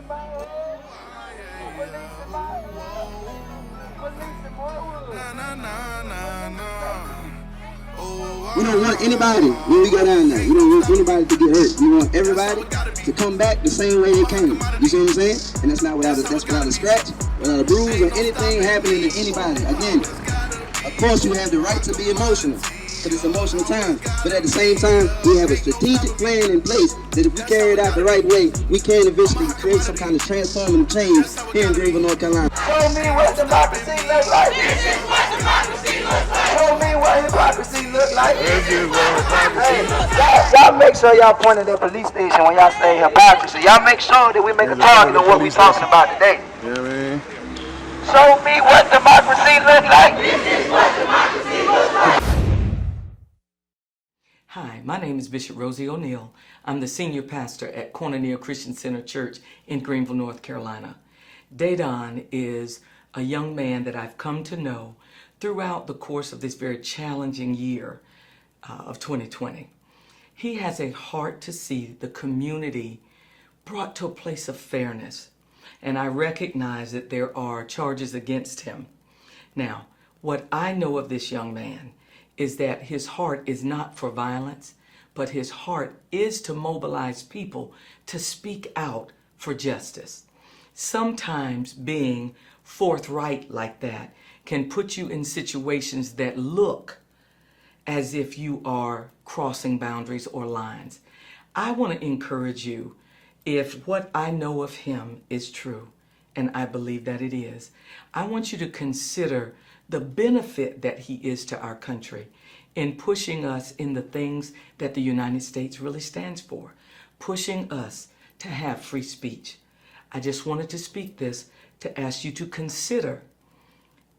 We don't want anybody when we go down there. We don't want anybody to get hurt. We want everybody to come back the same way they came. You see what I'm saying? And that's not without a scratch, without a bruise or anything happening to anybody. Again, of course you have the right to be emotional, because it's emotional time. But at the same time, we have a strategic plan in place that if we carry it out the right way, we can eventually create some kind of transformative change here in Greenville, North Carolina. Show me what democracy looks like. This is what democracy looks like. Show me what hypocrisy looks like. This is what hypocrisy looks like. Y'all make sure y'all point at the police station when y'all say hypocrisy. Y'all make sure that we make a target of what we're talking about today. Yeah, man. Show me what democracy looks like. This is what democracy looks like. Hi, my name is Bishop Rosie O'Neill. I'm the senior pastor at Cornelia Christian Center Church in Greenville, North Carolina. Dedan is a young man that I've come to know throughout the course of this very challenging year of 2020. He has a heart to see the community brought to a place of fairness, and I recognize that there are charges against him. Now, what I know of this young man is that his heart is not for violence, but his heart is to mobilize people to speak out for justice. Sometimes being forthright like that can put you in situations that look as if you are crossing boundaries or lines. I want to encourage you, if what I know of him is true, and I believe that it is, I want you to consider the benefit that he is to our country in pushing us in the things that the United States really stands for, pushing us to have free speech. I just wanted to speak this to ask you to consider,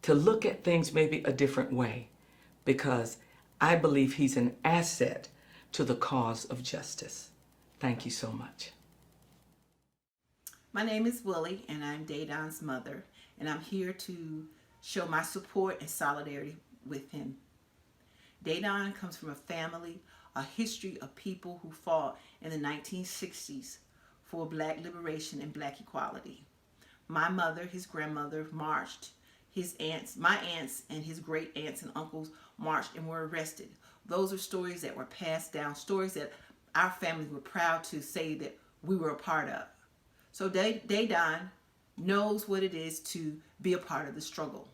to look at things maybe a different way, because I believe he's an asset to the cause of justice. Thank you so much. My name is Willie, and I'm Dedan's mother, and I'm here to show my support and solidarity with him. Dedan comes from a family, a history of people who fought in the 1960s for Black liberation and Black equality. My mother, his grandmother, marched. His aunts, my aunts, and his great aunts and uncles marched and were arrested. Those are stories that were passed down, stories that our families were proud to say that we were a part of. So Dedan knows what it is to be a part of the struggle.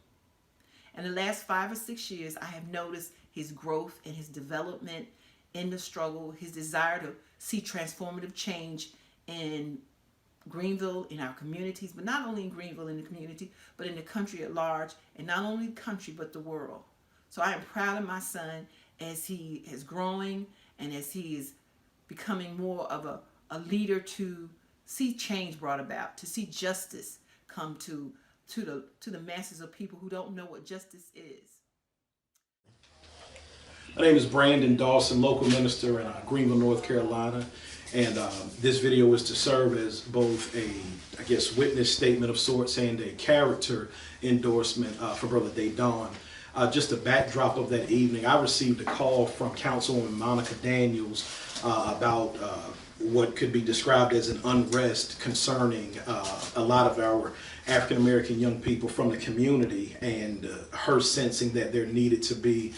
In the last 5 or 6 years, I have noticed his growth and his development in the struggle, his desire to see transformative change in Greenville, in our communities, but not only in Greenville in the community, but in the country at large, and not only the country, but the world. So I am proud of my son as he is growing and as he is becoming more of a leader to see change brought about, to see justice come to the masses of people who don't know what justice is. My name is Brandon Dawson, local minister in Greenville, North Carolina. And this video is to serve as both a, witness statement of sorts and a character endorsement for Brother Dedan. Just a backdrop of that evening, I received a call from Councilwoman Monica Daniels about what could be described as an unrest concerning a lot of our African-American young people from the community, and her sensing that there needed to be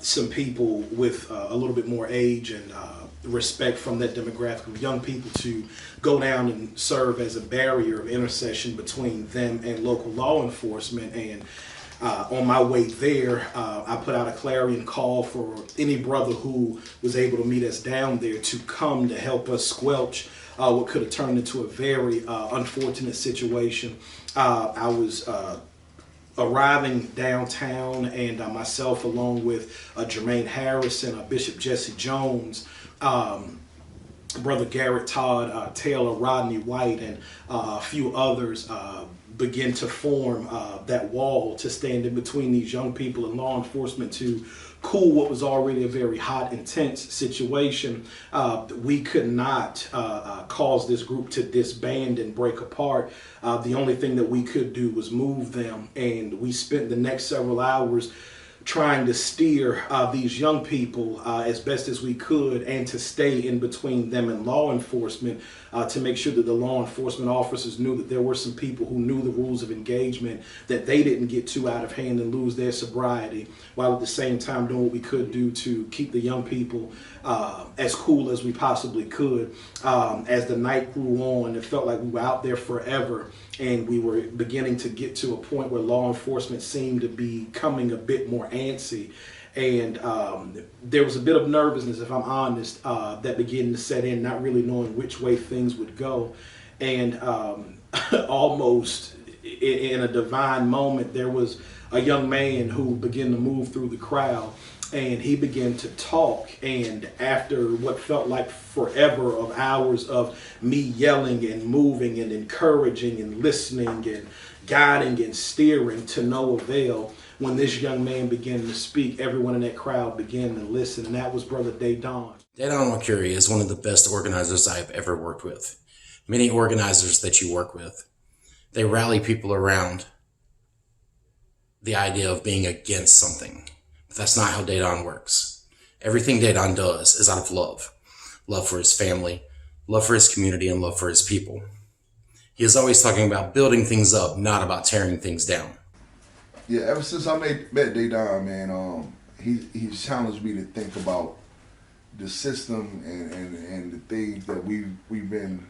some people with a little bit more age and respect from that demographic of young people to go down and serve as a barrier of intercession between them and local law enforcement. And on my way there, I put out a clarion call for any brother who was able to meet us down there to come to help us squelch what could have turned into a very unfortunate situation. I was arriving downtown, and myself, along with Jermaine Harrison, Bishop Jesse Jones, Brother Garrett Todd, Taylor, Rodney White, and a few others begin to form that wall to stand in between these young people and law enforcement to cool what was already a very hot, intense situation. We could not cause this group to disband and break apart. The only thing that we could do was move them, and we spent the next several hours trying to steer these young people as best as we could, and to stay in between them and law enforcement, to make sure that the law enforcement officers knew that there were some people who knew the rules of engagement, that they didn't get too out of hand and lose their sobriety, while at the same time doing what we could do to keep the young people as cool as we possibly could. As the night grew on, it felt like we were out there forever, and we were beginning to get to a point where law enforcement seemed to be becoming a bit more antsy. And there was a bit of nervousness, if I'm honest, that began to set in, not really knowing which way things would go. And almost in a divine moment, there was a young man who began to move through the crowd, and he began to talk. And after what felt like forever of hours of me yelling and moving and encouraging and listening and guiding and steering to no avail, when this young man began to speak, everyone in that crowd began to listen, and that was Brother Dedan. Dedan Wacuri is one of the best organizers I have ever worked with. Many organizers that you work with, they rally people around the idea of being against something. But that's not how Dedan works. Everything Dedan does is out of love. Love for his family, love for his community, and love for his people. He is always talking about building things up, not about tearing things down. Yeah, ever since I met Dedan, man, he's challenged me to think about the system and the things that we've been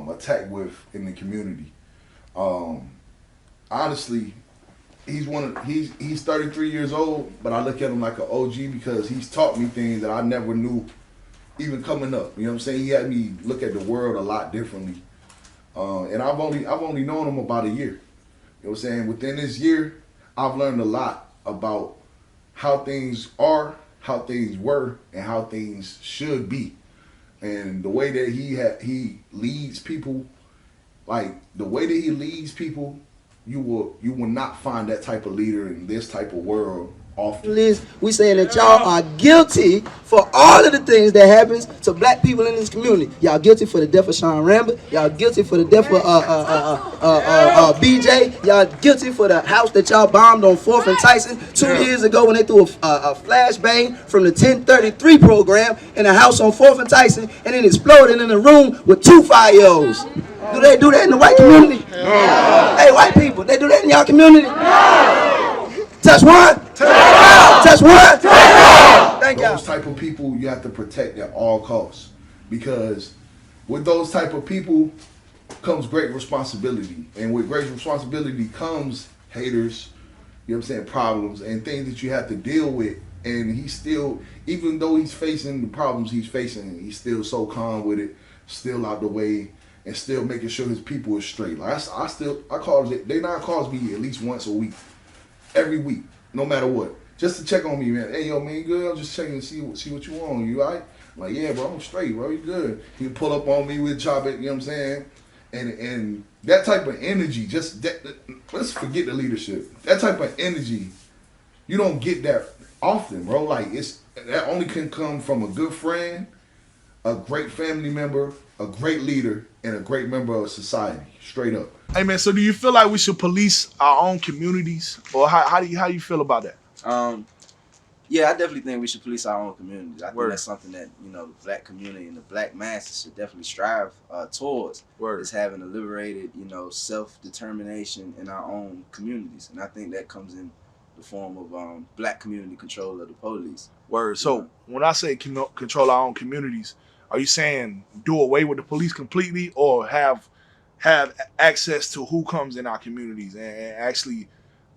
attacked with in the community. Honestly, he's 33 years old, but I look at him like an OG because he's taught me things that I never knew even coming up. You know what I'm saying? He had me look at the world a lot differently. And I've only known him about a year. You know what I'm saying? Within this year, I've learned a lot about how things are, how things were, and how things should be. And the way that he leads people, like the way that he leads people, you will not find that type of leader in this type of world often. We saying that y'all are guilty for all of the things that happens to black people in this community. Y'all guilty for the death of Sean Rambert. Y'all guilty for the death of BJ. Y'all guilty for the house that y'all bombed on 4th and Tyson 2 years ago when they threw a flashbang from the 1033 program in a house on 4th and Tyson, and it exploded in a room with 2 5-year-olds. Do they do that in the white community? No. Hey, white people, they do that in y'all community? No. Touch one. Touch one. Thank you. Those type of people you have to protect at all costs, because with those type of people comes great responsibility, and with great responsibility comes haters, you know what I'm saying, problems and things that you have to deal with. And he's still, even though he's facing the problems he's facing, he's still so calm with it, still out the way, and still making sure his people are straight. Like I call it, Dedan calls me at least once a week. Every week, no matter what, just to check on me, man. Hey, yo, man, you good? I'm just checking to see what you want. You all right? I'm like, yeah, bro, I'm straight, bro. You good? He pull up on me with chop it, you know what I'm saying? And that type of energy, let's forget the leadership. That type of energy, you don't get that often, bro. Like, that only can come from a good friend, a great family member, a great leader, and a great member of society, straight up. Hey man, so do you feel like we should police our own communities, or how do you feel about that? Yeah, I definitely think we should police our own communities. I think that's something that the black community and the black masses should definitely strive towards. Is having a liberated, self-determination in our own communities, and I think that comes in the form of black community control of the police. So when I say control our own communities, are you saying do away with the police completely, or have access to who comes in our communities and actually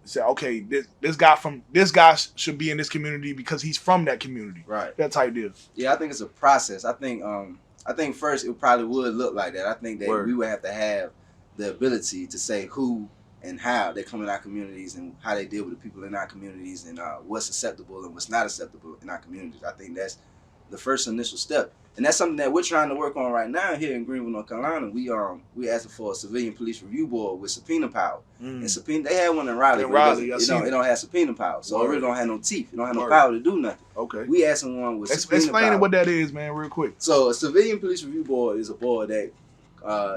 say, okay, this guy should be in this community because he's from that community, right? That type deal. Yeah, I think it's a process. I think first it probably would look like that. I think that we would have to have the ability to say who and how they come in our communities and how they deal with the people in our communities and what's acceptable and what's not acceptable in our communities. I think that's the first initial step. And that's something that we're trying to work on right now here in Greenville, North Carolina. We asking for a civilian police review board with subpoena power. And they had one in Raleigh. It don't have subpoena power, so it really don't have no teeth. It don't have no power to do nothing. Okay. We asking one with subpoena power. Explain what that is, man, real quick. So a civilian police review board is a board that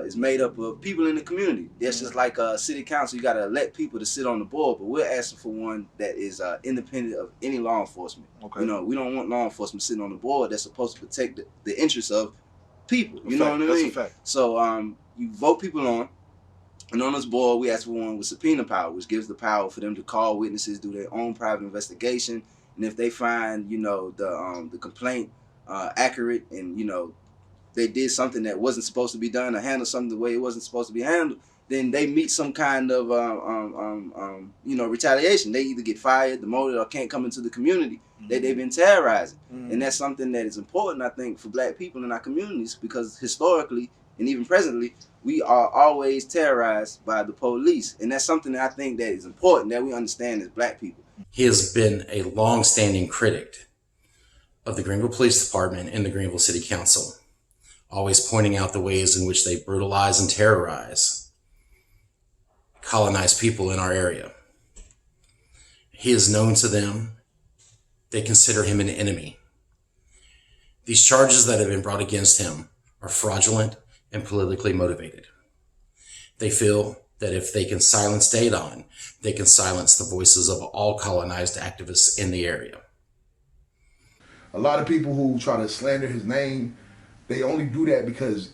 is made up of people in the community. That's just like city council. You got to elect people to sit on the board, but we're asking for one that is independent of any law enforcement. Okay. You know, we don't want law enforcement sitting on the board that's supposed to protect the interests of people. You know what I mean? That's a fact. So you vote people on. And on this board, we ask for one with subpoena power, which gives the power for them to call witnesses, do their own private investigation, and if they find, you know, the complaint accurate, and you know, they did something that wasn't supposed to be done or handled something the way it wasn't supposed to be handled, then they meet some kind of you know, retaliation. They either get fired, demoted, or can't come into the community that they've been terrorizing. And that's something that is important, I think, for black people in our communities, because historically and even presently, we are always terrorized by the police. And that's something that I think that is important that we understand as black people. He has been a long-standing critic of the Greenville Police Department and the Greenville City Council, always pointing out the ways in which they brutalize and terrorize colonized people in our area. He is known to them. They consider him an enemy. These charges that have been brought against him are fraudulent and politically motivated. They feel that if they can silence Dedan, they can silence the voices of all colonized activists in the area. A lot of people who try to slander his name, they only do that because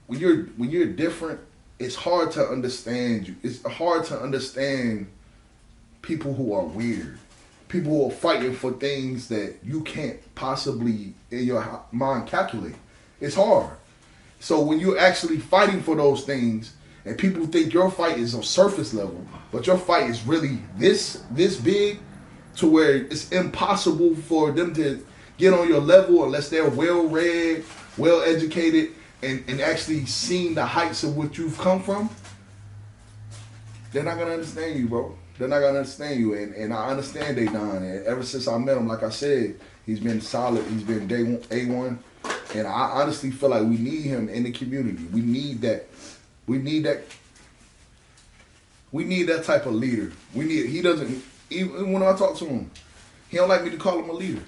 when you're different, it's hard to understand you. It's hard to understand people who are weird. People who are fighting for things that you can't possibly in your mind calculate. It's hard. So when you're actually fighting for those things, and people think your fight is on surface level, but your fight is really this big, to where it's impossible for them to get on your level unless they're well-read, well-educated, and actually seen the heights of what you've come from, they're not going to understand you, bro. They're not going to understand you. And I understand Dedan. And ever since I met him, like I said, he's been solid. He's been day one, A1. And I honestly feel like we need him in the community. We need that. We need that. We need that type of leader. He doesn't, even when I talk to him, he don't like me to call him a leader.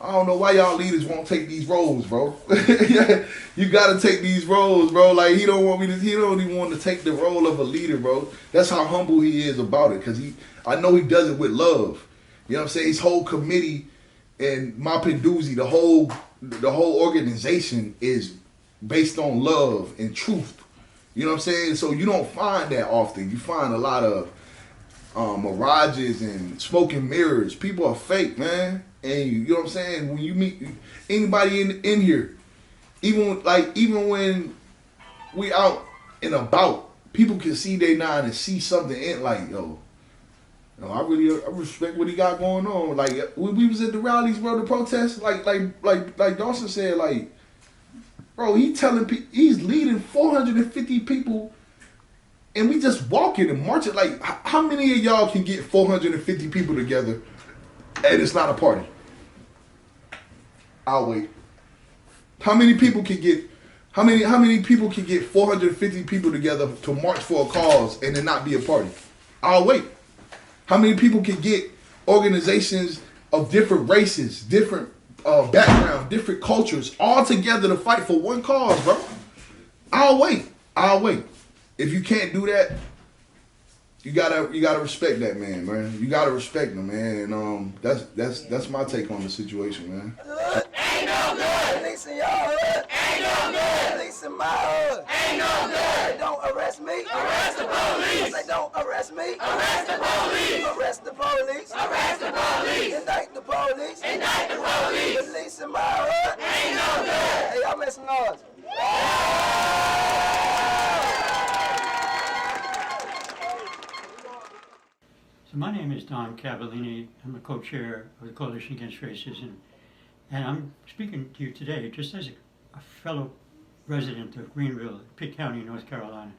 I don't know why y'all leaders won't take these roles, bro. You gotta take these roles, bro. Like he don't even want to take the role of a leader, bro. That's how humble he is about it. Cause I know he does it with love. You know what I'm saying? His whole committee and Mapinduzi, the whole organization is based on love and truth. You know what I'm saying? So you don't find that often. You find a lot of mirages and smoke and mirrors. People are fake, man. And you know what I'm saying? When you meet anybody in here, even when we out and about, people can see Dedan and see something in like, yo, I respect what he got going on. Like when we was at the rallies, bro, the protests, like Dawson said, like, bro, he's leading 450 people, and we just walking and marching. Like, how many of y'all can get 450 people together and it's not a party? I'll wait. How many people can get 450 people together to march for a cause and it not be a party? I'll wait. How many people can get organizations of different races, different backgrounds, different cultures all together to fight for one cause, bro? I'll wait. If you can't do that, you gotta respect that man. You gotta respect him, man. And that's my take on the situation, man. Ain't no good. Police in your hood. Ain't no good. Police in my hood. Ain't no good. They don't arrest me. Arrest the police. They don't arrest me. Arrest the police. Arrest the police. Arrest the police. Indict the police. Indict the police. Police in my hood. Ain't no good. Hey, y'all make some noise. So my name is Don Cavallini. I'm a co-chair of the Coalition Against Racism. And I'm speaking to you today just as a fellow resident of Greenville, Pitt County, North Carolina.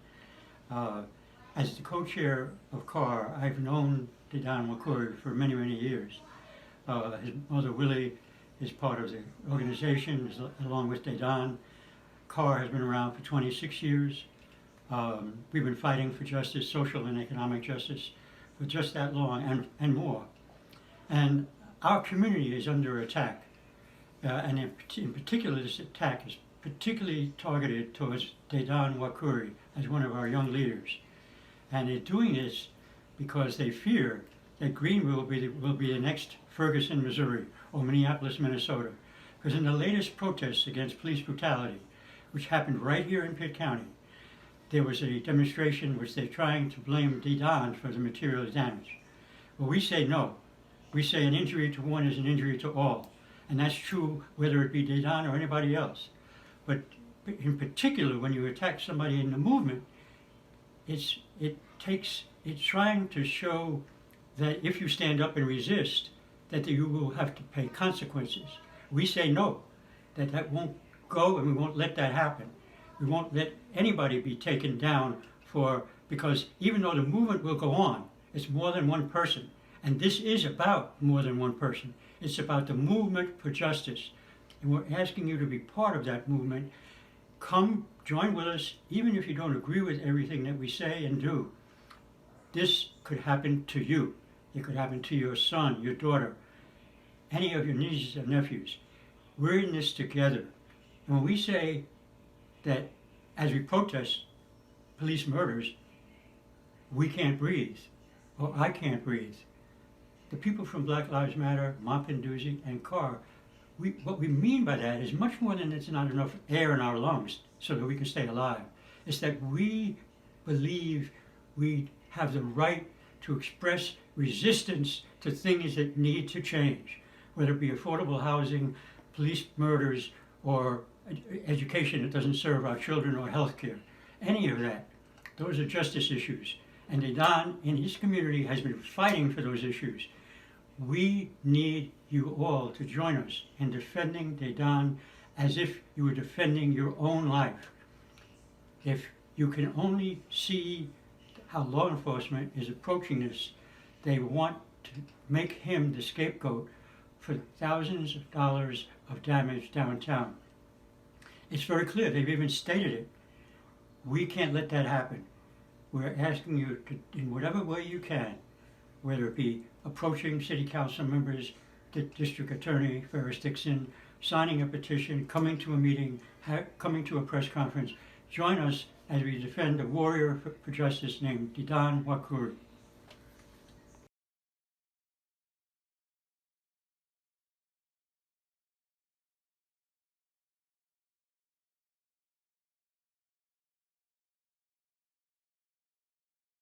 As the co-chair of CAR, I've known Dedan Wacuri for many, many years. His mother, Willie, is part of the organization along with Dedan. CAR has been around for 26 years. We've been fighting for justice, social and economic justice, for just that long and more. And our community is under attack. And in particular, this attack is particularly targeted towards Dedan Wacuri as one of our young leaders. And they're doing this because they fear that Greenville will be the next Ferguson, Missouri, or Minneapolis, Minnesota. Because in the latest protests against police brutality, which happened right here in Pitt County, there was a demonstration which they're trying to blame Dedan for the material damage. Well, we say no. We say an injury to one is an injury to all. And that's true whether it be Dedan or anybody else. But in particular, when you attack somebody in the movement, it's trying to show that if you stand up and resist, that you will have to pay consequences. We say no, that won't go, and we won't let that happen. We won't let anybody be taken down because even though the movement will go on, it's more than one person. And this is about more than one person. It's about the movement for justice. And we're asking you to be part of that movement. Come join with us, even if you don't agree with everything that we say and do. This could happen to you. It could happen to your son, your daughter, any of your nieces and nephews. We're in this together. And when we say that as we protest police murders, we can't breathe, or I can't breathe, the people from Black Lives Matter, Mapinduzi, and CAR, what we mean by that is much more than it's not enough air in our lungs so that we can stay alive. It's that we believe we have the right to express resistance to things that need to change, whether it be affordable housing, police murders, or education that doesn't serve our children, or health care. Any of that. Those are justice issues. And Dedan, in his community, has been fighting for those issues. We need you all to join us in defending Dedan as if you were defending your own life. If you can only see how law enforcement is approaching this, they want to make him the scapegoat for thousands of dollars of damage downtown. It's very clear, they've even stated it. We can't let that happen. We're asking you to, in whatever way you can, whether it be approaching city council members, the district attorney, Ferris Dixon, signing a petition, coming to a meeting, coming to a press conference, join us as we defend a warrior for justice named Dedan Wacuri.